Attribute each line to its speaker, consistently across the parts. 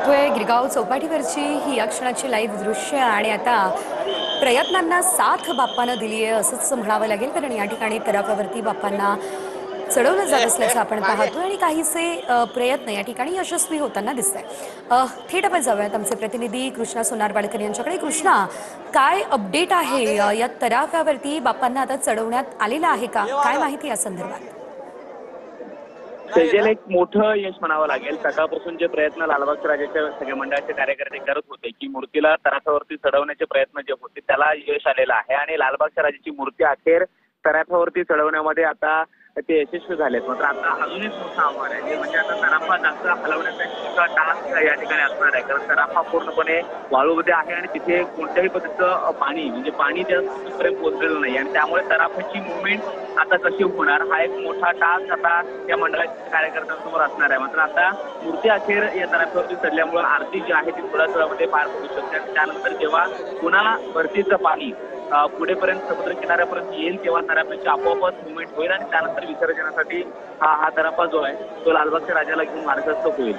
Speaker 1: पाहतोय गिरगाव चौपाटीवरची ही या क्षणाची लाईव्ह दृश्य आणि आता प्रयत्नांना साथ बाप्पानं दिली आहे असंच म्हणावं लागेल, कारण या ठिकाणी तराफ्यावरती बाप्पांना चढवलं जात असल्याचं आपण पाहतोय आणि काहीसे प्रयत्न या ठिकाणी यशस्वी होताना दिसत आहे। थेट आपण जाऊयात आमचे प्रतिनिधी कृष्णा सोनारवाडकर यांच्याकडे। कृष्णा, काय अपडेट आहे? या तराफ्यावरती बाप्पांना आता चढवण्यात आलेलं आहे का? काय माहिती या संदर्भात?
Speaker 2: सेजल, एक मोठं यश म्हणावं लागेल। सकाळपासून जे प्रयत्न लालबागच्या राजाच्या सगळ्या मंडळाचे कार्यकर्ते करत होते की मूर्तीला तराफ्यावरती चढवण्याचे प्रयत्न जे होते त्याला यश आलेलं आहे आणि लालबागच्या राजाची मूर्ती अखेर तराफ्यावरती चढवण्यामध्ये आता ते यशस्वी झालेत। मात्र आता अजून एक मोठं आव्हान आहे, म्हणजे आता तराफा जास्त हलवण्याचा एक मोठा टास्क या ठिकाणी असणार आहे, कारण तराफा पूर्णपणे वाळूमध्ये आहे आणि तिथे कोणत्याही पद्धतीचं पाणी त्यापर्यंत पोहोचलेलं नाही आणि त्यामुळे तराफ्याची मुवमेंट आता कशी होणार हा एक मोठा टास्क आता या मंडळाच्या कार्यकर्त्यांसमोर असणार आहे। मात्र आता मूर्ती अखेर या तराफ्यावरती चढल्यामुळे आरती जी आहे ती थोड्या वेळामध्ये पार पडू शकते आणि त्यानंतर जेव्हा पुन्हा भरतीचं पाणी पुढेपर्यंत समुद्र किनाऱ्यापर्यंत येईल तेव्हा तराफ्याची आपोआपच मुवमेंट होईल आणि त्यानंतर विसर्जनासाठी हा तराफा जो आहे तो लालबागच्या राजाला घेऊन मार्गस्थ होईल।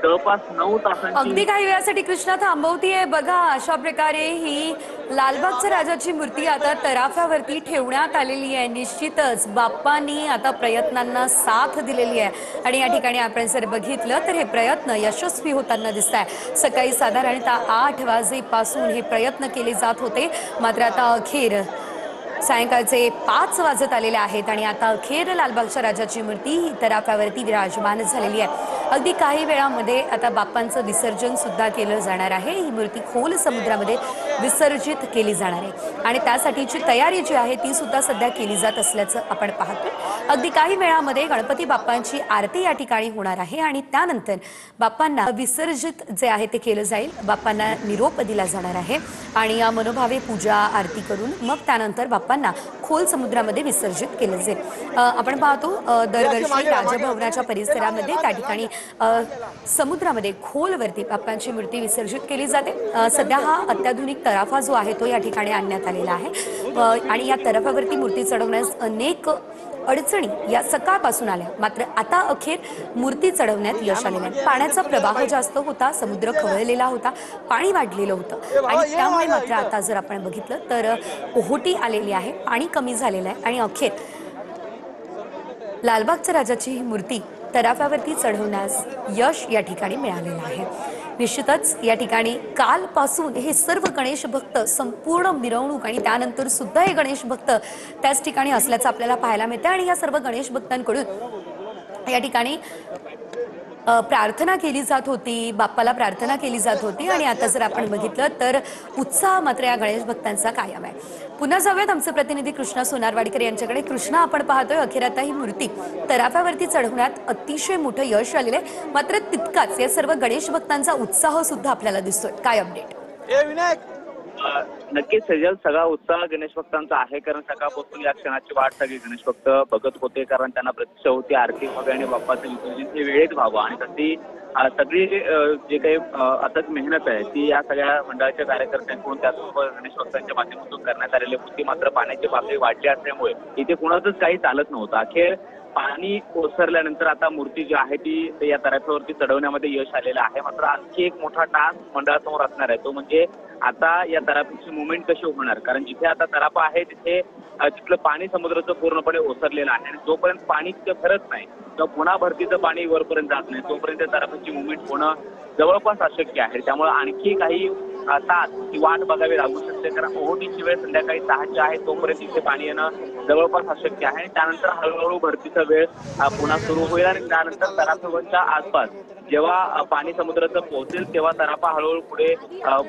Speaker 2: जवळपास 9 तासांची
Speaker 1: अगदी काही वेळासाठी कृष्णा थांबवतीये बघा। अशा प्रकारे ही लालबागच्या राजाची मूर्ती आता तराफ्यावरती ठेवण्यात आलेली आहे। निश्चितच बाप्पांनी आता प्रयत्नांना साथ दिलेली आहे आणि या ठिकाणी आपण जर बघितलं तर हे प्रयत्न यशस्वी होताना दिसत आहे। सकाळी साधारणतः 8 वाजेपासून हे प्रयत्न केले जात होते, मात्र आता अखेर सायंकाळचे 5 वाजत आलेले आहेत आणि आता अखेर लालबागच्या राजाची मूर्ती ही तराफ्यावरती विराजमान झालेली आहे। अगदी काही वेळामध्ये आता बाप्पांचं विसर्जन सुद्धा केलं जाणार आहे। ही मूर्ती खोल समुद्रामध्ये विसर्जित केली जाणार आहे आणि त्यासाठीची तयारी जी आहे ती सुद्धा सध्या केली जात असल्याचं आपण पाहतोय। अगदी काही वेळामध्ये गणपती बाप्पांची आरती या ठिकाणी होणार आहे आणि त्यानंतर बाप्पांना विसर्जित जे आहे ते केलं जाईल। बाप्पांना निरोप दिला जाणार आहे आणि या मनोभावे पूजा आरती करून मग त्यानंतर बाप्पांना खोल समुद्रामध्ये विसर्जित केलं जाईल। आपण पाहतो दरवर्षी राजभवनाच्या परिसरामध्ये त्या ठिकाणी समुद्रामध्ये खोलवरती बाप्पांची मूर्ती विसर्जित केली जाते। सध्या हा अत्याधुनिक तराफा जो आहे तो या ठिकाणी आणण्यात आलेला आहे आणि या तराफ्यावरती मूर्ती चढवण्यास अनेक अडचणी या सकाळपासून आल्या, मात्र आता अखेर मूर्ती चढवण्यात यश आलेलं आहे। पाण्याचा प्रवाह जास्त होता, समुद्र खवळलेला होता, पाणी वाढलेलं होतं आणि त्यामुळे मात्र आता जर आपण बघितलं तर ओहोटी आलेली आहे, पाणी कमी झालेलं आहे आणि अखेर लालबागच्या राजाची ही मूर्ती तराफ्यावरती चढवण्यास यश या ठिकाणी मिळालेलं आहे। निश्चितच या ठिकाणी कालपासून हे सर्व गणेश भक्त संपूर्ण मिरवणूक आणि त्यानंतर सुद्धा हे गणेश भक्त त्याच ठिकाणी असल्याचं आपल्याला पाहायला मिळतं आणि या सर्व गणेश भक्तांकडून या ठिकाणी प्रार्थना केली जात होती, बाप्पाला प्रार्थना केली जात होती आणि आता जर आपण बघितलं तर उत्साह मात्र या गणेश भक्तांचा कायम आहे। पुन्हा जाऊयात आमचे प्रतिनिधी कृष्णा सोनारवाडकर यांच्याकडे। कृष्णा, आपण पाहतोय अखेर आता ही मूर्ती तराफ्यावरती चढवण्यात अतिशय मोठं यश आलेलं आहे, मात्र तितकाच या सर्व गणेश भक्तांचा उत्साह सुद्धा आपल्याला दिसतोय। काय अपडेट?
Speaker 2: नक्कीच सेजल, सगळा उत्साह गणेश भक्तांचा आहे, कारण सकाळपासून या क्षणाची वाट सगळे गणेश भक्त बघत होते, कारण त्यांना प्रतीक्षा होती आरती व्हावी आणि बाप्पाचं विसर्जन हे वेळेत व्हावं आणि तशी सगळी जे काही अथक मेहनत आहे ती या सगळ्या मंडळाच्या कार्यकर्त्यांकडून त्याचबरोबर गणेश भक्तांच्या माध्यमातून करण्यात आलेली होती। मात्र पाण्याची पातळी वाढली असल्यामुळे इथे कुणाचंच काही चालत नव्हतं। अखेर पाणी ओसरल्यानंतर आता मूर्ती जी आहे ती या तराफ्यावरती चढवण्यामध्ये यश आलेलं आहे। मात्र आणखी एक मोठा टास्क मंडळासमोर असणार आहे, तो म्हणजे आता या तराफ्याची मुवमेंट कशी होणार, कारण जिथे आता तराफा आहे तिथे तिथलं पाणी समुद्राचं पूर्णपणे ओसरलेलं आहे आणि जोपर्यंत पाणी तिथे भरत नाही किंवा पुन्हा भरतीचं पाणी वरपर्यंत जात नाही तोपर्यंत तराफ्याची मुवमेंट होणं जवळपास अशक्य आहे। त्यामुळे आणखी काही तास ही वाट बघावी लागू शकते, कारण ओहोटीची वेळ संध्याकाळी 6ची आहे, तोपर्यंत इथे पाणी येणं जवळपास अशक्य आहे। त्यानंतर हळूहळू भरतीचा वेळ पुन्हा सुरू होईल आणि त्यानंतर तराफ्यावरच्या आसपास जेव्हा पाणी समुद्राचं पोहोचेल तेव्हा तराफा हळूहळू पुढे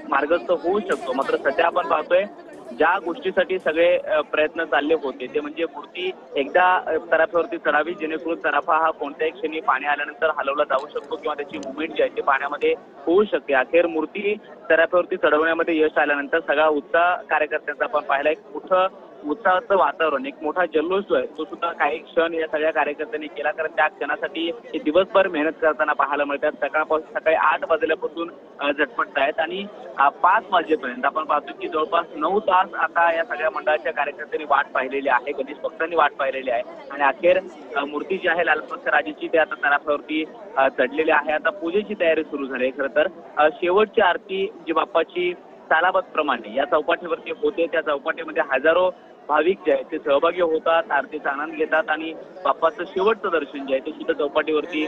Speaker 2: मार्गस्थ होऊ शकतो। मात्र सध्या आपण पाहतोय ज्या गोष्टीसाठी सगळे प्रयत्न चालले होते ते म्हणजे मूर्ती एकदा तराफ्यावरती चढावी, जेणेकरून तराफा हा कोणत्याही क्षणी पाणी आल्यानंतर हलवला जाऊ शकतो किंवा त्याची मुवमेंट जी आहे ती पाण्यामध्ये होऊ शकते। अखेर मूर्ती तराफ्यावरती चढवण्यामध्ये यश आल्यानंतर सगळा उत्साह कार्यकर्त्यांचा आपण पाहिला, एक मोठं उत्साहाचं वातावरण, एक मोठा जल्लोष जो आहे तो सुद्धा काही क्षण या सगळ्या कार्यकर्त्यांनी केला. कारण त्या क्षणासाठी ते दिवसभर मेहनत करताना पाहायला मिळतात. सकाळी 8 वाजल्यापासून झटपटतायत आणि 5 वाजेपर्यंत आपण पाहतो की जवळपास 9 तास आता या सगळ्या मंडळाच्या कार्यकर्त्यांनी वाट पाहिलेली आहे, गणेश भक्तांनी वाट पाहिलेली आहे. आणि अखेर मूर्ती जी आहे लालबागच्या राजाची ते आता तराफ्यावरती चढलेली आहे. आता पूजेची तयारी सुरू झाली आहे. खरं तर शेवटची आरती जी बाप्पाची सालाबतप्रमाणे या चौपाटीवरती होते, त्या चौपाटीमध्ये हजारो भाविक जे आहेत ते सहभागी होतात, आरतीचा आनंद घेतात आणि बाप्पाचं शेवटचं दर्शन जे आहे ते सुद्धा चौपाटीवरती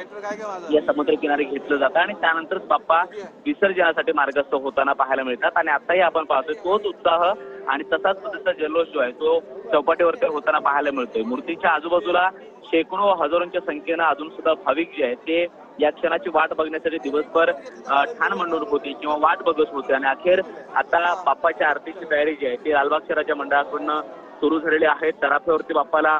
Speaker 2: या समुद्रकिनारी घेतलं जातं आणि त्यानंतरच बाप्पा विसर्जनासाठी मार्गस्थ होताना पाहायला मिळतात. आणि आताही आपण पाहतोय तोच उत्साह आणि तसाच पद्धतीचा जल्लोष जो आहे तो चौपाटीवरती होताना पाहायला मिळतोय. मूर्तीच्या आजूबाजूला शेकडो हजारोंच्या संख्येनं अजून सुद्धा भाविक जे आहेत ते या क्षणाची वाट बघण्यासाठी दिवसभर ठाण मांडून होते किंवा वाट बघत होते. आणि अखेर आता बाप्पाच्या आरतीची तयारी जी आहे ती लालबागच्या राजा मंडळाकडून सुरू झालेली आहे. तराफ्यावरती बाप्पाला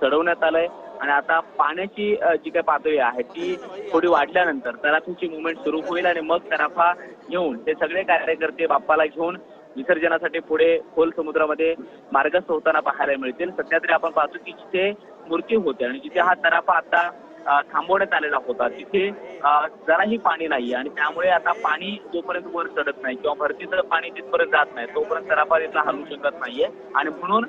Speaker 2: चढवण्यात आलंय आणि आता पाण्याची जी काही पातळी आहे ती थोडी वाढल्यानंतर तराफ्याची मुवमेंट सुरू होईल आणि मग तराफा घेऊन ते सगळे कार्यकर्ते बाप्पाला घेऊन विसर्जनासाठी पुढे खोल समुद्रामध्ये मार्गस्थ होताना पाहायला मिळतील. सध्या तरी आपण पाहतो की जिथे मूर्ती होते आणि जिथे हा तराफा आता थांबवण्यात आलेला होता तिथे जराही पाणी नाहीये आणि त्यामुळे आता पाणी जोपर्यंत वर चढत नाही किंवा भरतीचं पाणी तिथपर्यंत जात नाही तोपर्यंत तराफा तिथला हलू शकत नाहीये. आणि म्हणून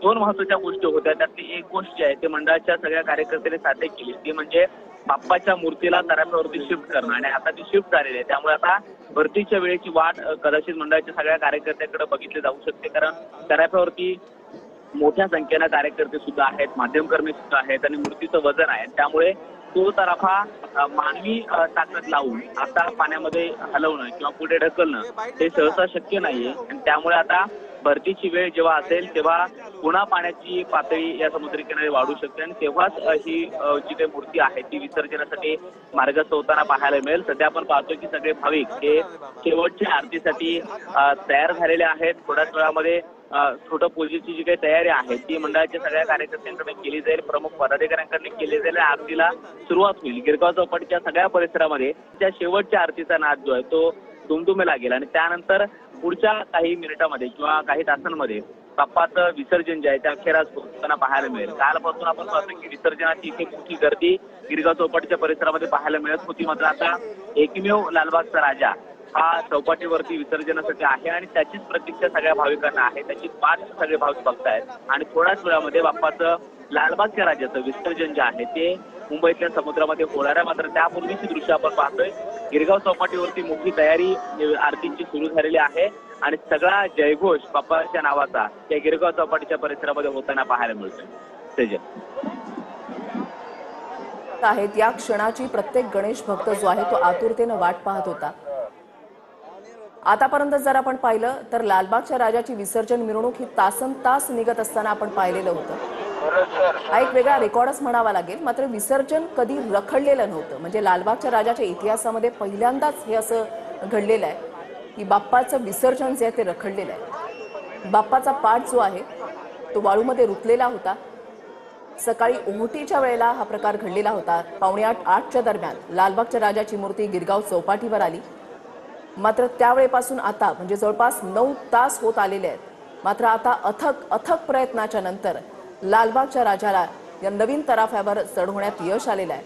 Speaker 2: 2 महत्वाच्या गोष्टी होत्या. त्यातली एक गोष्ट जी आहे ते मंडळाच्या सगळ्या कार्यकर्त्यांनी साध्य केली ती म्हणजे बाप्पाच्या मूर्तीला तराफ्यावरती शिफ्ट करणं. आणि आता ती शिफ्ट झालेली आहे त्यामुळे आता भरतीच्या वेळेची वाट कदाचित मंडळाच्या सगळ्या कार्यकर्त्यांकडे बघितली जाऊ शकते. कारण तराफ्यावरती मोठ्या संख्येनं कार्यकर्ते सुद्धा आहेत, माध्यमकर्मी सुद्धा आहेत आणि मूर्तीचं वजन आहे. त्यामुळे तो तराफा मानवी ताकद लावून आता पाण्यामध्ये हलवणं किंवा पुढे ढकलणं हे सहसा शक्य नाहीये. आणि त्यामुळे आता भरतीची वेळ जेव्हा असेल तेव्हा पुन्हा पाण्याची पातळी या समुद्रकिनारी वाढू शकते आणि तेव्हाच ही जी काही मूर्ती आहे ती विसर्जनासाठी मार्गस्थ होताना पाहायला मिळेल. सध्या आपण पाहतो की सगळे भाविक हे शेवटच्या आरतीसाठी तयार झालेले आहेत. थोड्याच वेळामध्ये छोटं पूजेची जी काही तयारी आहे ती मंडळाच्या सगळ्या कार्यकर्त्यांकडे केली जाईल, प्रमुख पदाधिकाऱ्यांकडे केली जाईल. आरतीला सुरुवात होईल. गिरगाव चौपाटीच्या सगळ्या परिसरामध्ये त्या शेवटच्या आरतीचा नाद जो आहे तो दुमदुमे लागेल आणि त्यानंतर पुढच्या काही मिनिटांमध्ये किंवा काही तासांमध्ये बाप्पाचं विसर्जन जे आहे ते अखेरास होताना पाहायला मिळेल. कालपासून आपण पाहतो की विसर्जनाची इथे मोठी गर्दी गिरगाव चौपाटीच्या परिसरामध्ये पाहायला मिळत होती. मात्र आता एकमेव लालबागचा राजा हा चौपाटीवरती विसर्जनासाठी आहे आणि त्याचीच प्रतीक्षा सगळ्या भाविकांना आहे. त्याची वाट सगळे भाविक बघतायत आणि थोड्याच वेळामध्ये बाप्पाचं लालबागच्या राजाचं विसर्जन जे आहे ते मुंबईतल्या समुद्रामध्ये होणार आहे. मात्र त्यापूर्वीची दृश्य आपण पाहतोय गिरगाव चौपाटीवरती मोठी तयारी आरतीची सुरू झालेली आहे आणि सगळा जयघोष बाप्पाच्या नावाचा त्या गिरगाव चौपाटीच्या परिसरामध्ये होताना पाहायला मिळतोय. तेजल
Speaker 3: आहेत या क्षणाची प्रत्येक गणेश भक्त जो आहे तो आतुरतेने वाट पाहत होता. आतापर्यंत जर आपण पाहिलं तर लालबागच्या राजाची विसर्जन मिरवणूक ही तासनतास निघत असताना आपण पाहिलेलं होतं. हा एक वेगळा रेकॉर्डच म्हणावा लागेल. मात्र विसर्जन कधी रखडलेलं नव्हतं. म्हणजे लालबागच्या राजाच्या इतिहासामध्ये पहिल्यांदाच हे असं घडलेलं आहे की बाप्पाचं विसर्जन जे आहे ते रखडलेलं आहे. बाप्पाचा पाठ जो आहे तो वाळूमध्ये रुतलेला होता. सकाळी ओहोटीच्या वेळेला हा प्रकार घडलेला होता. 7:45-8च्या दरम्यान लालबागच्या राजाची मूर्ती गिरगाव चौपाटीवर आली. मात्र त्यावेळेपासून आता म्हणजे जवळपास 9 तास होत आलेले आहेत. मात्र आता अथक प्रयत्नाच्या नंतर लालबागच्या राजाला या नवीन तराफ्यावर चढवण्यात यश आलेलं आहे.